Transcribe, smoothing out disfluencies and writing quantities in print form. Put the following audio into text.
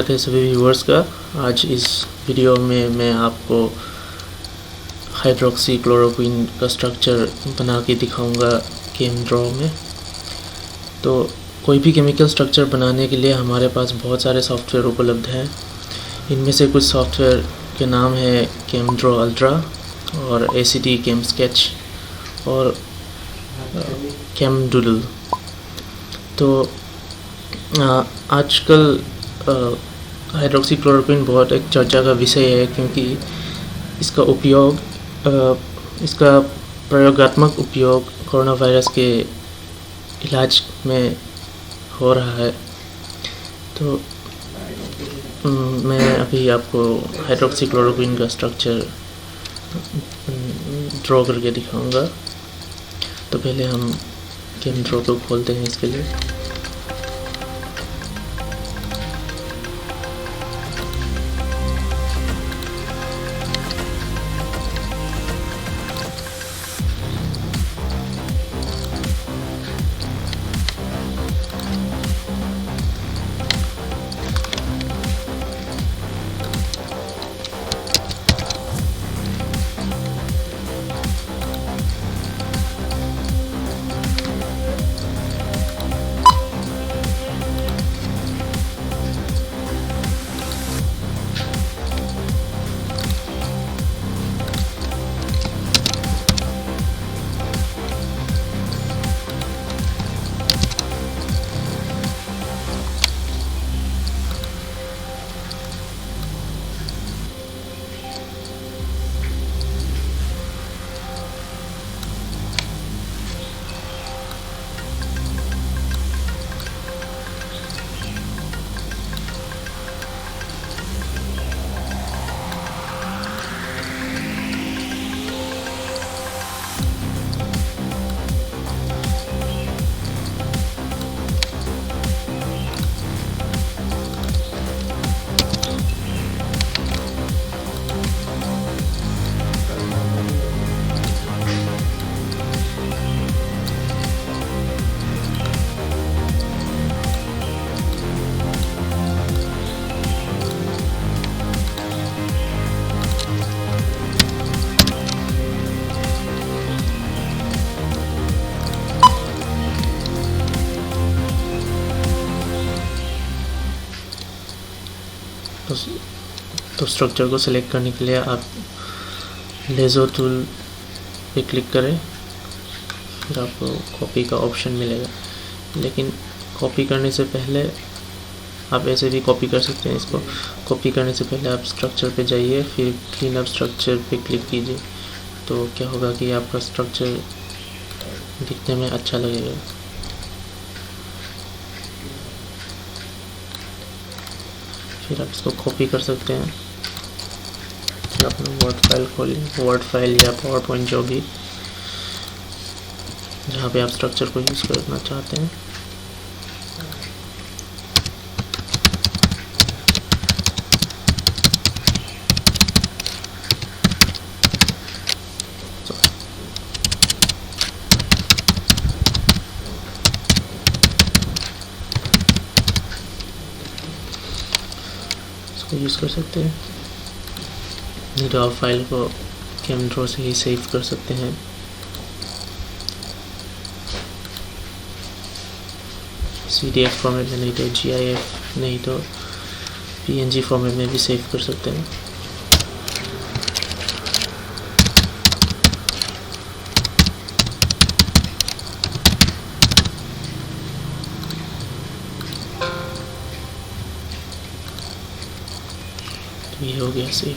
स्वागत है सभी व्यूअर्स का। आज इस वीडियो में मैं आपको हाइड्रोक्सीक्लोरोक्विन का स्ट्रक्चर बना के दिखाऊंगा ChemDraw में। तो कोई भी केमिकल स्ट्रक्चर बनाने के लिए हमारे पास बहुत सारे सॉफ्टवेयर उपलब्ध हैं। इनमें से कुछ सॉफ्टवेयर के नाम है ChemDraw अल्ट्रा और ACT ChemSketch और ChemDoodle। तो आजकल हाइड्रोक्सीक्लोरोक्विन बहुत एक चर्चा का विषय है, क्योंकि इसका प्रयोगात्मक उपयोग कोरोना वायरस के इलाज में हो रहा है। तो मैं अभी आपको हाइड्रोक्सीक्लोरोक्विन का स्ट्रक्चर ड्रॉ करके दिखाऊंगा। तो पहले हम ChemDraw को खोलते हैं इसके लिए। तो स्ट्रक्चर को सिलेक्ट करने के लिए आप लेज़र टूल पे क्लिक करें, फिर आपको कॉपी का ऑप्शन मिलेगा। लेकिन कॉपी करने से पहले आप ऐसे भी कॉपी कर सकते हैं। इसको कॉपी करने से पहले आप स्ट्रक्चर पे जाइए, फिर क्लीन अप स्ट्रक्चर पे क्लिक कीजिए। तो क्या होगा कि आपका स्ट्रक्चर दिखने में अच्छा लगेगा। फिर आप इसको कॉपी कर सकते हैं। फिर अपना वर्ड फाइल खोलें, वर्ड फाइल या पावर पॉइंट, जो भी जहाँ पे आप स्ट्रक्चर को यूज़ करना चाहते हैं। यूज़ कर सकते हैं। नहीं तो आप फाइल को ChemDraw से ही सेव कर सकते हैं। CDF फॉर्मेट में, नहीं तो GIF, नहीं तो PNG फॉर्मेट में भी सेव कर सकते हैं। ये हो गया सेव।